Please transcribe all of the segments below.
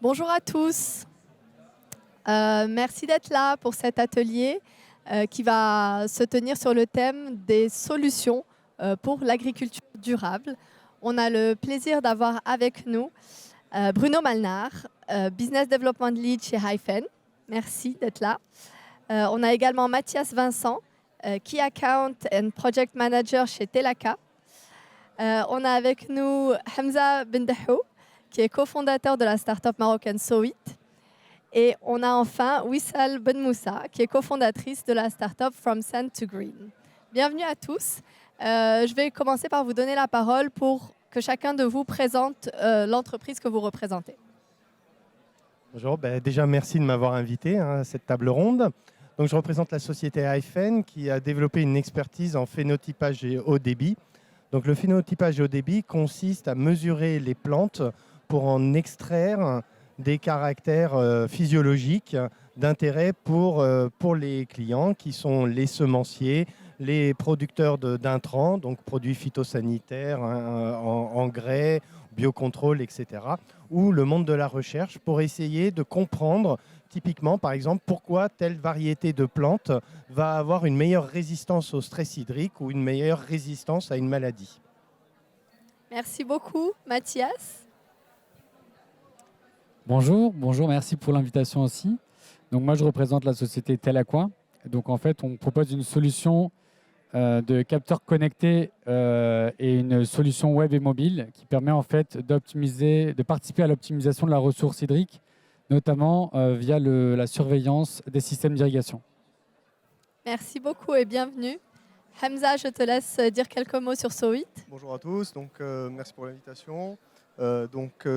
Bonjour à tous. Merci d'être là pour cet atelier qui va se tenir sur le thème des solutions pour l'agriculture durable. On a le plaisir d'avoir avec nous Bruno Malnard, Business Development Lead chez Hyphen. Merci d'être là. On a également Mathias Vincent, Key Account and Project Manager chez Telaka. On a avec nous Hamza Bendahou, qui est cofondateur de la start-up marocaine Sowit. Et on a enfin Wissal Benmoussa, qui est cofondatrice de la start-up From Sand to Green. Bienvenue à tous. Je vais commencer par vous donner la parole pour que chacun de vous présente l'entreprise que vous représentez. Bonjour, déjà merci de m'avoir invité à cette table ronde. Donc, je représente la société Hyphen qui a développé une expertise en phénotypage et haut débit. Donc, le phénotypage et haut débit consiste à mesurer les plantes pour en extraire des caractères physiologiques d'intérêt pour les clients qui sont les semenciers, les producteurs d'intrants, donc produits phytosanitaires, engrais, biocontrôle, etc. ou le monde de la recherche pour essayer de comprendre typiquement, par exemple, pourquoi telle variété de plantes va avoir une meilleure résistance au stress hydrique ou une meilleure résistance à une maladie. Merci beaucoup, Mathias. Bonjour, merci pour l'invitation aussi. Donc moi, je représente la société Telaka. Donc en fait, on propose une solution de capteurs connectés et une solution web et mobile qui permet en fait de participer à l'optimisation de la ressource hydrique, notamment via la surveillance des systèmes d'irrigation. Merci beaucoup et bienvenue. Hamza, je te laisse dire quelques mots sur Sowit. Bonjour à tous, merci pour l'invitation.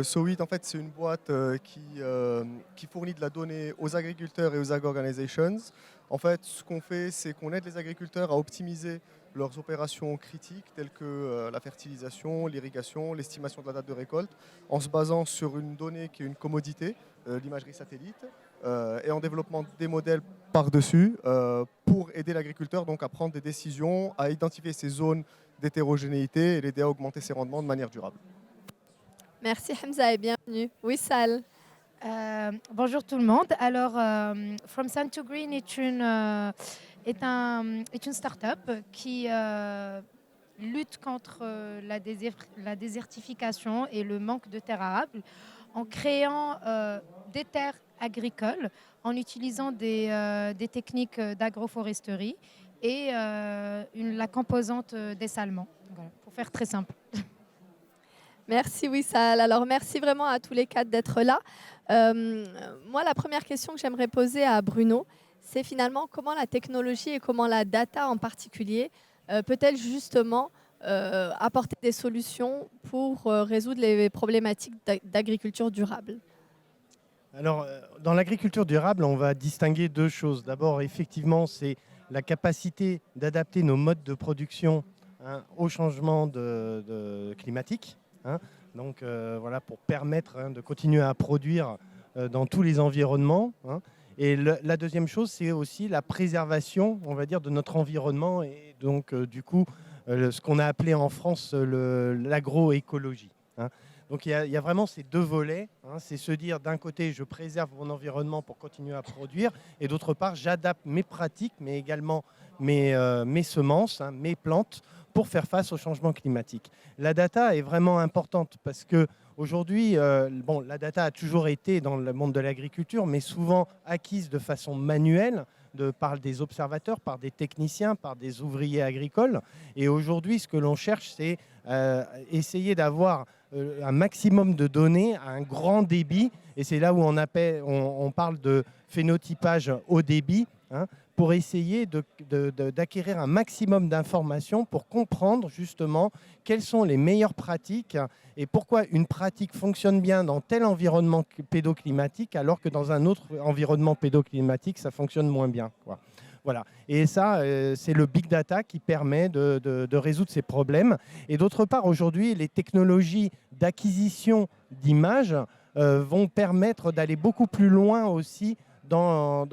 Sowit, en fait, c'est une boîte qui fournit de la donnée aux agriculteurs et aux agro-organizations. En fait, ce qu'on fait, c'est qu'on aide les agriculteurs à optimiser leurs opérations critiques telles que la fertilisation, l'irrigation, l'estimation de la date de récolte, en se basant sur une donnée qui est une commodité, l'imagerie satellite, et en développant des modèles par-dessus pour aider l'agriculteur donc à prendre des décisions, à identifier ces zones d'hétérogénéité et l'aider à augmenter ses rendements de manière durable. Merci Hamza et bienvenue. Wissal. Bonjour tout le monde. Alors, From Sand to Green est une start-up qui lutte contre la désertification et le manque de terres arables en créant des terres agricoles, en utilisant des techniques d'agroforesterie et la composante dessalement, voilà, pour faire très simple. Merci Wissal. Alors merci vraiment à tous les quatre d'être là. Moi, la première question que j'aimerais poser à Bruno, c'est finalement comment la technologie et comment la data en particulier peut-elle justement apporter des solutions pour résoudre les problématiques d'agriculture durable. Alors, dans l'agriculture durable, on va distinguer deux choses. D'abord, effectivement, c'est la capacité d'adapter nos modes de production au changement climatique. Donc voilà, pour permettre de continuer à produire dans tous les environnements. Et la deuxième chose, c'est aussi la préservation, on va dire, de notre environnement et donc du coup, ce qu'on a appelé en France l'agroécologie. Donc il y a vraiment ces deux volets. C'est se dire d'un côté, je préserve mon environnement pour continuer à produire et d'autre part, j'adapte mes pratiques, mais également mes semences, mes plantes, pour faire face au changement climatique. La data est vraiment importante parce qu'aujourd'hui, la data a toujours été dans le monde de l'agriculture, mais souvent acquise de façon manuelle par des observateurs, par des techniciens, par des ouvriers agricoles. Et aujourd'hui, ce que l'on cherche, c'est essayer d'avoir un maximum de données à un grand débit. Et c'est là où on parle de phénotypage haut débit, pour essayer d'acquérir un maximum d'informations pour comprendre justement quelles sont les meilleures pratiques et pourquoi une pratique fonctionne bien dans tel environnement pédoclimatique alors que dans un autre environnement pédoclimatique, ça fonctionne moins bien, quoi. Voilà. Et ça, c'est le big data qui permet de résoudre ces problèmes. Et d'autre part, aujourd'hui, les technologies d'acquisition d'images vont permettre d'aller beaucoup plus loin aussi dans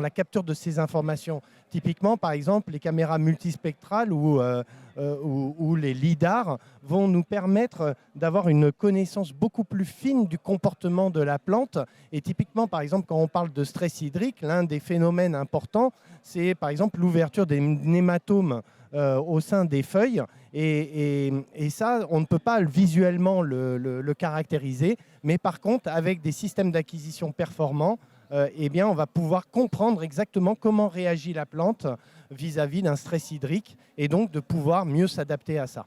la capture de ces informations. Typiquement, par exemple, les caméras multispectrales ou les lidars vont nous permettre d'avoir une connaissance beaucoup plus fine du comportement de la plante. Et typiquement, par exemple, quand on parle de stress hydrique, l'un des phénomènes importants, c'est par exemple l'ouverture des nématomes au sein des feuilles. Et ça, on ne peut pas visuellement le caractériser. Mais par contre, avec des systèmes d'acquisition performants, eh bien, on va pouvoir comprendre exactement comment réagit la plante vis-à-vis d'un stress hydrique et donc de pouvoir mieux s'adapter à ça.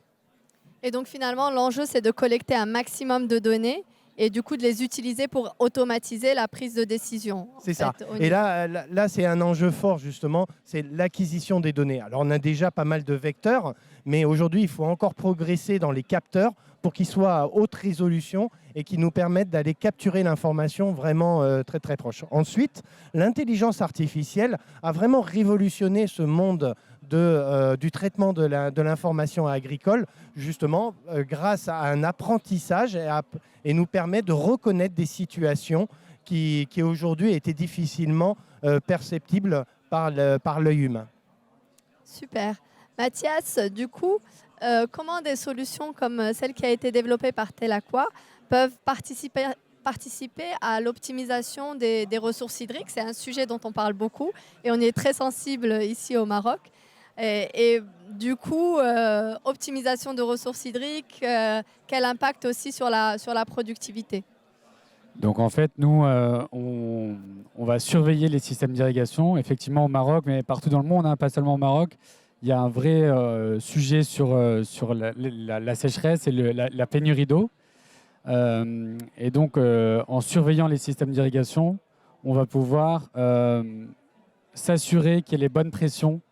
Et donc finalement, l'enjeu, c'est de collecter un maximum de données et du coup de les utiliser pour automatiser la prise de décision. C'est ça. Et là c'est un enjeu fort justement, c'est l'acquisition des données. Alors on a déjà pas mal de vecteurs, mais aujourd'hui il faut encore progresser dans les capteurs pour qu'ils soient à haute résolution et qui nous permettent d'aller capturer l'information vraiment très très proche. Ensuite, l'intelligence artificielle a vraiment révolutionné ce monde du traitement de l'information agricole, justement grâce à un apprentissage et nous permet de reconnaître des situations qui aujourd'hui étaient difficilement perceptibles par l'œil humain. Super. Mathias, du coup, comment des solutions comme celle qui a été développée par Telaqua peuvent participer à l'optimisation des ressources hydriques? C'est un sujet dont on parle beaucoup et on est très sensible ici au Maroc. Et du coup, optimisation de ressources hydriques, quel impact aussi sur la productivité? Donc en fait, nous, on va surveiller les systèmes d'irrigation, effectivement au Maroc, mais partout dans le monde, hein, pas seulement au Maroc. Il y a un vrai sujet sur la sécheresse et la pénurie d'eau. Et donc, en surveillant les systèmes d'irrigation, on va pouvoir s'assurer qu'il y ait les bonnes pressions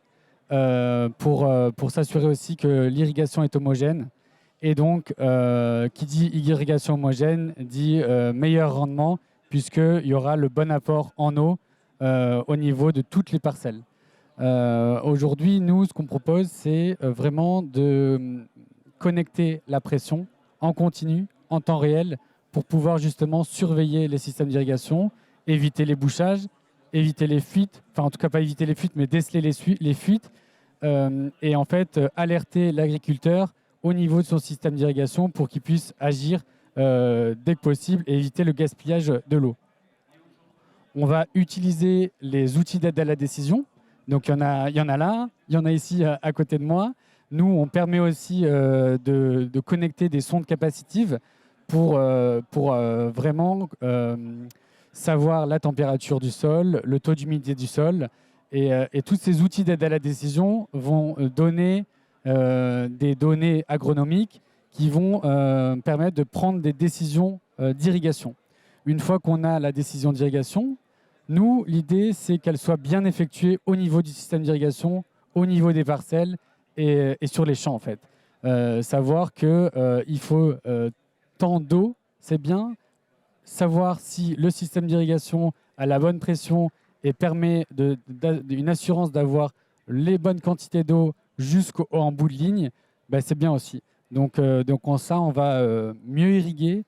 pour s'assurer aussi que l'irrigation est homogène. Et donc, qui dit irrigation homogène dit meilleur rendement, puisqu'il y aura le bon apport en eau au niveau de toutes les parcelles. Aujourd'hui, nous, ce qu'on propose, c'est vraiment de connecter la pression en continu, en temps réel, pour pouvoir justement surveiller les systèmes d'irrigation, éviter les bouchages, éviter les fuites, enfin en tout cas pas éviter les fuites, mais déceler les fuites, et en fait alerter l'agriculteur au niveau de son système d'irrigation pour qu'il puisse agir dès que possible et éviter le gaspillage de l'eau. On va utiliser les outils d'aide à la décision. Donc il y en a là, il y en a ici à côté de moi. Nous, on permet aussi de connecter des sondes capacitives pour vraiment savoir la température du sol, le taux d'humidité du sol. Et tous ces outils d'aide à la décision vont donner des données agronomiques qui vont permettre de prendre des décisions d'irrigation. Une fois qu'on a la décision d'irrigation, nous, l'idée, c'est qu'elle soit bien effectuée au niveau du système d'irrigation, au niveau des parcelles et sur les champs, en fait. Savoir qu'il faut tant d'eau, c'est bien. Savoir si le système d'irrigation a la bonne pression et permet une assurance d'avoir les bonnes quantités d'eau jusqu'en bout de ligne, ben c'est bien aussi. Donc en ça, on va mieux irriguer,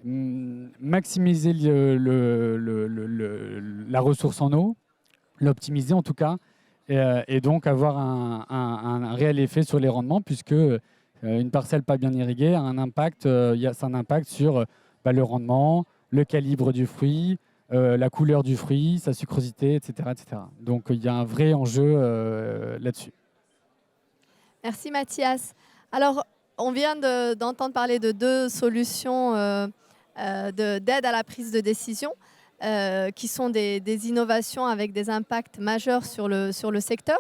maximiser la ressource en eau, l'optimiser en tout cas, et donc avoir un réel effet sur les rendements, puisque une parcelle pas bien irriguée a un impact, ça a un impact sur le rendement, le calibre du fruit, la couleur du fruit, sa sucrosité, etc. etc. Donc il y a un vrai enjeu là-dessus. Merci Mathias. Alors, on vient d'entendre parler de deux solutions d'aide à la prise de décision qui sont des innovations avec des impacts majeurs sur le secteur.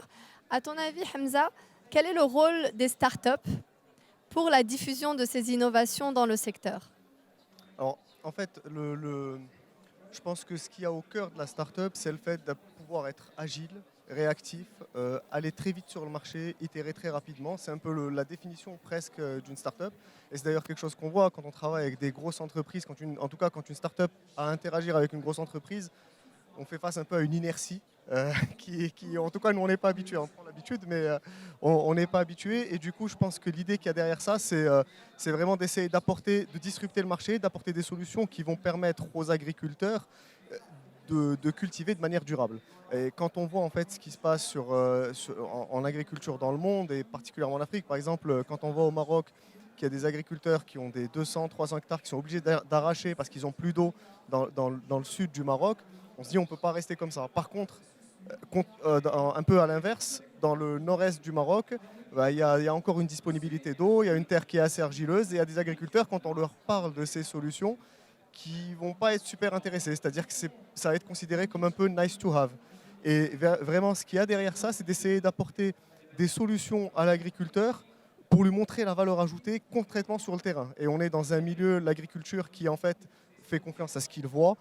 À ton avis, Hamza, quel est le rôle des startups pour la diffusion de ces innovations dans le secteur? Alors, en fait, je pense que ce qu'il y a au cœur de la start-up, c'est le fait de pouvoir être agile, réactif, aller très vite sur le marché, itérer très rapidement. C'est un peu la définition presque d'une start-up. Et c'est d'ailleurs quelque chose qu'on voit quand on travaille avec des grosses entreprises, en tout cas quand une start-up a à interagir avec une grosse entreprise, on fait face un peu à une inertie qui en tout cas, nous, on n'est pas habitué. On prend l'habitude, mais on n'est pas habitué. Et du coup, je pense que l'idée qu'il y a derrière ça, c'est vraiment d'essayer de disrupter le marché, d'apporter des solutions qui vont permettre aux agriculteurs de cultiver de manière durable. Et quand on voit en fait ce qui se passe en agriculture dans le monde, et particulièrement en Afrique, par exemple, quand on voit au Maroc qu'il y a des agriculteurs qui ont des 200, 300 hectares qui sont obligés d'arracher parce qu'ils n'ont plus d'eau dans le sud du Maroc, on se dit on ne peut pas rester comme ça. Par contre, un peu à l'inverse, dans le nord-est du Maroc, il y a encore une disponibilité d'eau, il y a une terre qui est assez argileuse, et il y a des agriculteurs, quand on leur parle de ces solutions, qui ne vont pas être super intéressés. C'est-à-dire que ça va être considéré comme un peu nice to have. Et vraiment, ce qu'il y a derrière ça, c'est d'essayer d'apporter des solutions à l'agriculteur pour lui montrer la valeur ajoutée concrètement sur le terrain. Et on est dans un milieu, l'agriculture, qui en fait fait confiance à ce qu'il voit.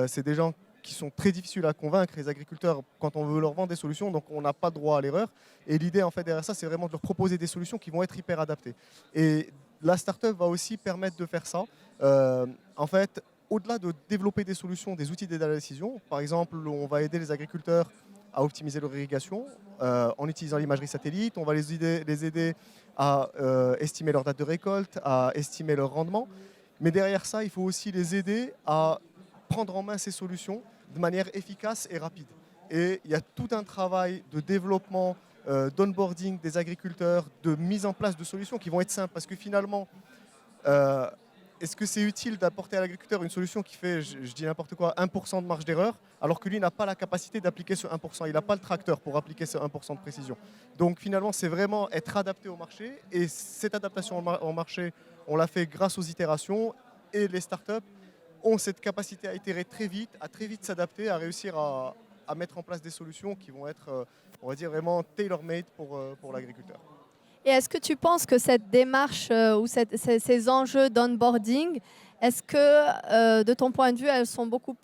C'est des gens qui sont très difficiles à convaincre, les agriculteurs, quand on veut leur vendre des solutions, donc on n'a pas de droit à l'erreur. Et l'idée en fait derrière ça, c'est vraiment de leur proposer des solutions qui vont être hyper adaptées. Et la start-up va aussi permettre de faire ça. En fait, au-delà de développer des solutions, des outils d'aide à la décision, par exemple, on va aider les agriculteurs à optimiser leur irrigation en utilisant l'imagerie satellite, on va les aider à estimer leur date de récolte, à estimer leur rendement. Mais derrière ça, il faut aussi les aider à prendre en main ces solutions de manière efficace et rapide. Et il y a tout un travail de développement, d'onboarding des agriculteurs, de mise en place de solutions qui vont être simples. Parce que finalement, est-ce que c'est utile d'apporter à l'agriculteur une solution qui fait, je dis n'importe quoi, 1% de marge d'erreur, alors que lui n'a pas la capacité d'appliquer ce 1%. Il n'a pas le tracteur pour appliquer ce 1% de précision. Donc finalement, c'est vraiment être adapté au marché. Et cette adaptation au marché, on l'a fait grâce aux itérations, et les startups ont cette capacité à itérer très vite, à très vite s'adapter, à réussir à mettre en place des solutions qui vont être, on va dire, vraiment tailor-made pour l'agriculteur. Et est-ce que tu penses que cette démarche ou ces enjeux d'onboarding, est-ce que, de ton point de vue, ils sont beaucoup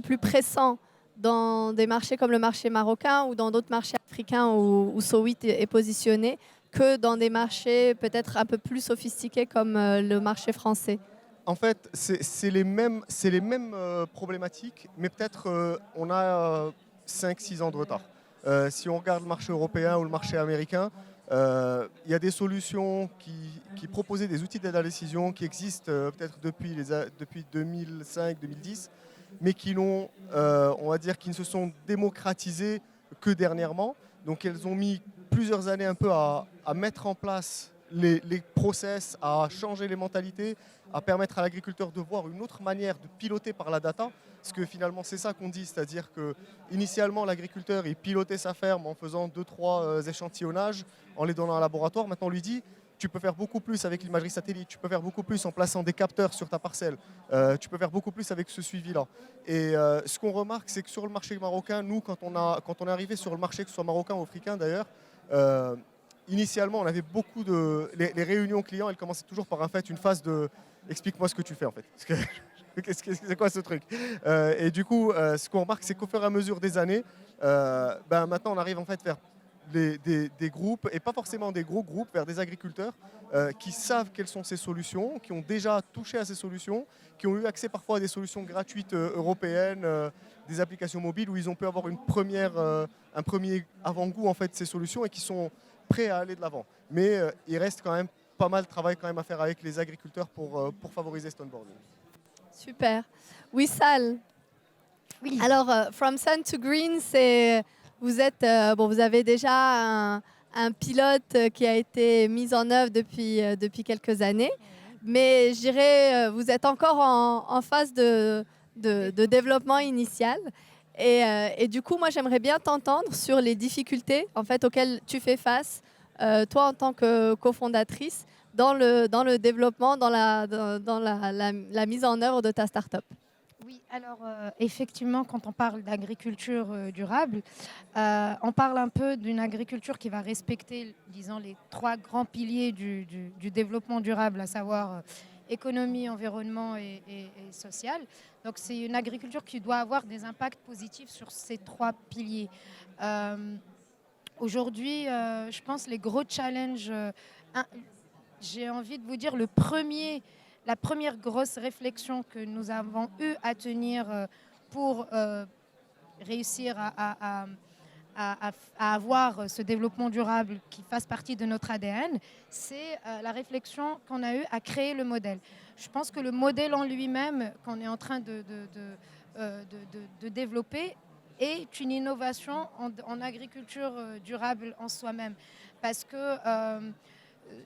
plus pressants dans des marchés comme le marché marocain ou dans d'autres marchés africains où Sowit est positionné que dans des marchés peut-être un peu plus sophistiqués comme le marché français? En fait, c'est les mêmes problématiques, mais peut-être on a 5-6 ans de retard. Si on regarde le marché européen ou le marché américain, il y a des solutions qui proposaient des outils d'aide à la décision qui existent peut-être depuis 2005-2010, mais on va dire, qui ne se sont démocratisées que dernièrement. Donc elles ont mis plusieurs années un peu à mettre en place les process, à changer les mentalités, à permettre à l'agriculteur de voir une autre manière de piloter par la data. Parce que finalement, c'est ça qu'on dit, c'est-à-dire qu'initialement, l'agriculteur, il pilotait sa ferme en faisant 2-3 échantillonnages, en les donnant à un laboratoire. Maintenant, on lui dit, tu peux faire beaucoup plus avec l'imagerie satellite, tu peux faire beaucoup plus en plaçant des capteurs sur ta parcelle, tu peux faire beaucoup plus avec ce suivi-là. Et ce qu'on remarque, c'est que sur le marché marocain, nous, quand on est arrivé sur le marché, que ce soit marocain ou africain d'ailleurs, initialement, on avait beaucoup de... Les réunions clients, elles commençaient toujours par une phase de « explique-moi ce que tu fais en fait ». C'est quoi ce truc? Et du coup, ce qu'on remarque, c'est qu'au fur et à mesure des années, maintenant on arrive en fait vers des groupes, et pas forcément des gros groupes, vers des agriculteurs qui savent quelles sont ces solutions, qui ont déjà touché à ces solutions, qui ont eu accès parfois à des solutions gratuites européennes, des applications mobiles où ils ont pu avoir un premier avant-goût en fait de ces solutions et qui sont prêts à aller de l'avant. Mais il reste quand même pas mal de travail quand même à faire avec les agriculteurs pour favoriser cet onboarding. Super. Wissal. Oui. Alors, From Sun to Green, vous avez déjà un pilote qui a été mis en œuvre depuis quelques années, mais je dirais vous êtes encore en phase de développement initial. Et du coup, moi, j'aimerais bien t'entendre sur les difficultés en fait, auxquelles tu fais face, toi en tant que cofondatrice, dans le développement, dans la mise en œuvre de ta start-up. Oui, alors effectivement, quand on parle d'agriculture durable, on parle un peu d'une agriculture qui va respecter, disons, les 3 grands piliers du développement durable, à savoir économie, environnement et social. Donc c'est une agriculture qui doit avoir des impacts positifs sur ces 3 piliers. Aujourd'hui, je pense les gros challenges, j'ai envie de vous dire la première grosse réflexion que nous avons eu à tenir pour réussir à à avoir ce développement durable qui fasse partie de notre ADN, c'est la réflexion qu'on a eue à créer le modèle. Je pense que le modèle en lui-même qu'on est en train de développer est une innovation en agriculture durable en soi-même. Parce que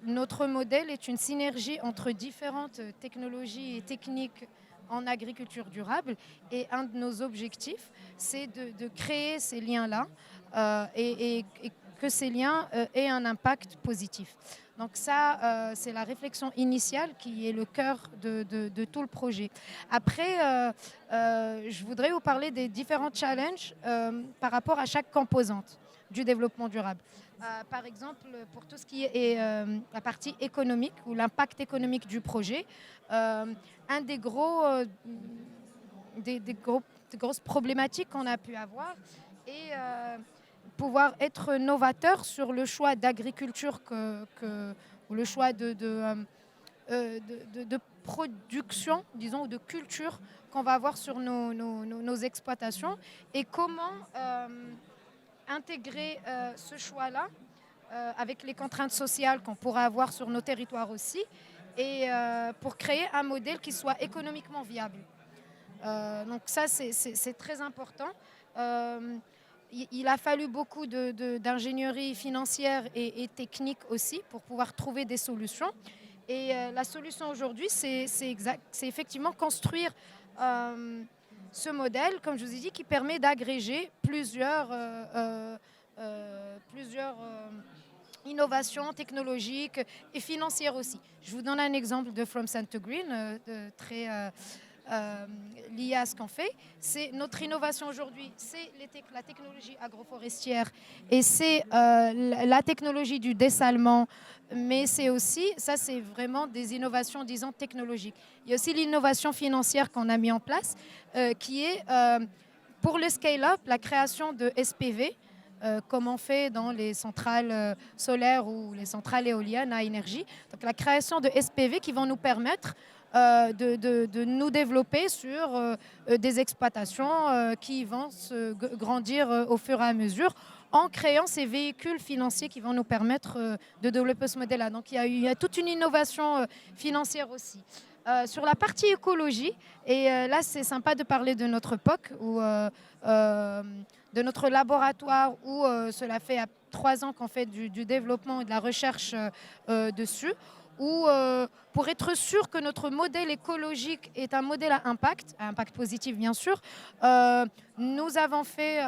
notre modèle est une synergie entre différentes technologies et techniques en agriculture durable. Et un de nos objectifs, c'est de créer ces liens-là et que ces liens aient un impact positif. Donc ça, c'est la réflexion initiale qui est le cœur de tout le projet. Après, je voudrais vous parler des différents challenges par rapport à chaque composante du développement durable. Par exemple, pour tout ce qui est la partie économique ou l'impact économique du projet, un des grosses problématiques qu'on a pu avoir est pouvoir être novateur sur le choix d'agriculture ou le choix de production, disons, ou de culture qu'on va avoir sur nos exploitations et comment intégrer ce choix-là avec les contraintes sociales qu'on pourra avoir sur nos territoires aussi et pour créer un modèle qui soit économiquement viable. Donc ça, c'est très important. Il a fallu beaucoup d'ingénierie financière et technique aussi pour pouvoir trouver des solutions. Et la solution aujourd'hui, c'est effectivement construire ce modèle, comme je vous ai dit, qui permet d'agréger plusieurs innovations technologiques et financières aussi. Je vous donne un exemple de From Sun to Green, très lié à ce qu'on fait. C'est notre innovation aujourd'hui, c'est la technologie agroforestière et c'est la technologie du dessalement, mais c'est aussi, ça c'est vraiment des innovations, disons, technologiques. Il y a aussi l'innovation financière qu'on a mis en place, qui est pour le scale-up, la création de SPV, comme on fait dans les centrales solaires ou les centrales éoliennes à énergie. Donc la création de SPV qui vont nous permettre de nous développer sur des exploitations qui vont se grandir au fur et à mesure en créant ces véhicules financiers qui vont nous permettre de développer ce modèle-là. Donc il y a toute une innovation financière aussi. Sur la partie écologie, et là c'est sympa de parler de notre POC ou de notre laboratoire où cela fait 3 ans qu'on fait du développement et de la recherche dessus, où pour être sûr que notre modèle écologique est un modèle à impact positif bien sûr, nous avons fait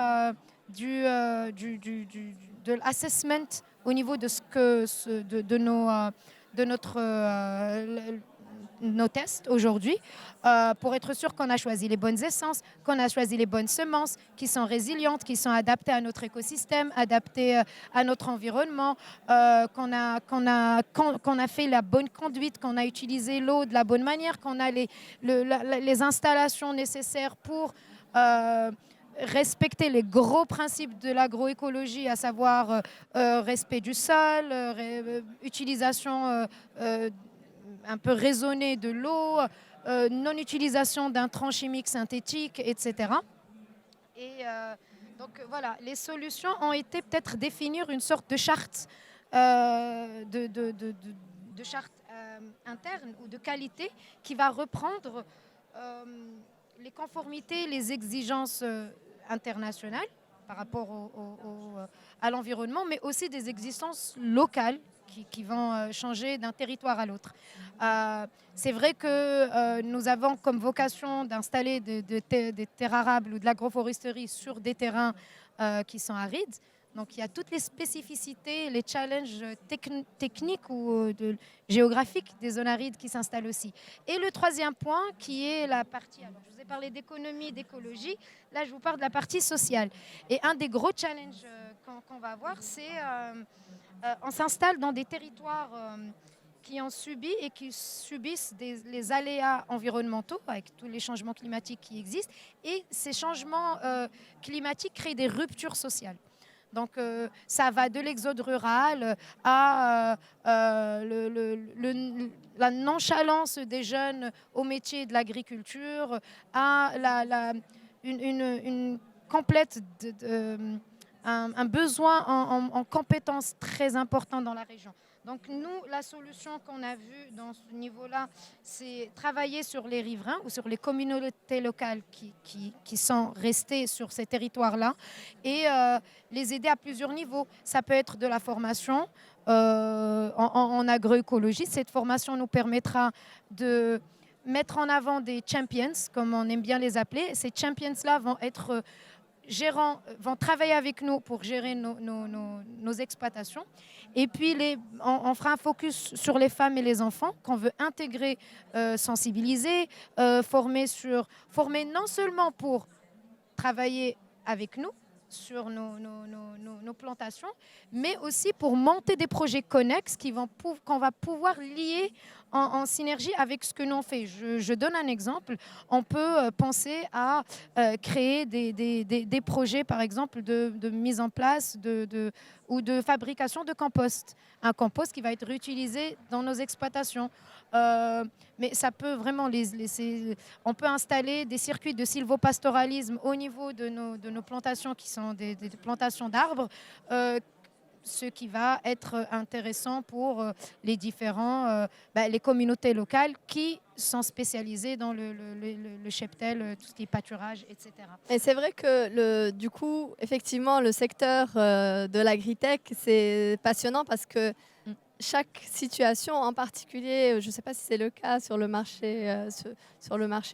de l'assessment au niveau de nos tests aujourd'hui pour être sûr qu'on a choisi les bonnes essences, qu'on a choisi les bonnes semences qui sont résilientes, qui sont adaptées à notre écosystème, adaptées à notre environnement, qu'on a fait la bonne conduite, qu'on a utilisé l'eau de la bonne manière, qu'on a les installations nécessaires pour respecter les gros principes de l'agroécologie, à savoir respect du sol, utilisation un peu raisonnée de l'eau, non-utilisation d'intrants chimiques synthétiques, etc. Et donc voilà, les solutions ont été peut-être définir une sorte de charte, de charte interne ou de qualité qui va reprendre les conformités, les exigences internationales par rapport à l'environnement, mais aussi des exigences locales qui vont changer d'un territoire à l'autre. C'est vrai que nous avons comme vocation d'installer des terres arables ou de l'agroforesterie sur des terrains qui sont arides. Donc il y a toutes les spécificités, les challenges techniques ou géographiques des zones arides qui s'installent aussi. Et le troisième point qui est la partie, alors je vous ai parlé d'économie, d'écologie, là je vous parle de la partie sociale. Et un des gros challenges qu'on va avoir, c'est on s'installe dans des territoires qui ont subi et qui subissent les aléas environnementaux avec tous les changements climatiques qui existent. Et ces changements climatiques créent des ruptures sociales. Donc ça va de l'exode rural à la nonchalance des jeunes au métier de l'agriculture, à une complète un besoin en compétences très important dans la région. Donc nous, la solution qu'on a vue dans ce niveau-là, c'est travailler sur les riverains ou sur les communautés locales qui sont restées sur ces territoires-là et les aider à plusieurs niveaux. Ça peut être de la formation en agroécologie. Cette formation nous permettra de mettre en avant des champions, comme on aime bien les appeler. Ces champions-là vont être vont travailler avec nous pour gérer nos exploitations. Et puis, on fera un focus sur les femmes et les enfants qu'on veut intégrer, sensibiliser, former non seulement pour travailler avec nous sur nos plantations, mais aussi pour monter des projets connexes qu'on va pouvoir lier en synergie avec ce que nous on fait. Je donne un exemple. On peut penser à créer des projets, par exemple, de mise en place ou de fabrication de compost. Un compost qui va être réutilisé dans nos exploitations. Mais ça peut vraiment on peut installer des circuits de sylvopastoralisme au niveau de nos plantations qui sont des plantations d'arbres, ce qui va être intéressant pour les les communautés locales qui sont spécialisées dans le cheptel, tout ce qui est pâturage, etc. Et c'est vrai que du coup, effectivement, le secteur de l'agritech, c'est passionnant parce que chaque situation, en particulier, je ne sais pas si c'est le cas sur le marché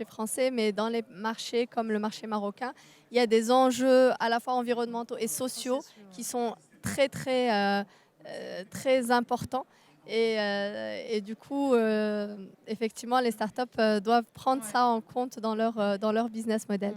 français, mais dans les marchés comme le marché marocain, il y a des enjeux à la fois environnementaux et sociaux qui sont très importants. Et du coup, effectivement, les startups doivent prendre ça en compte dans leur business model.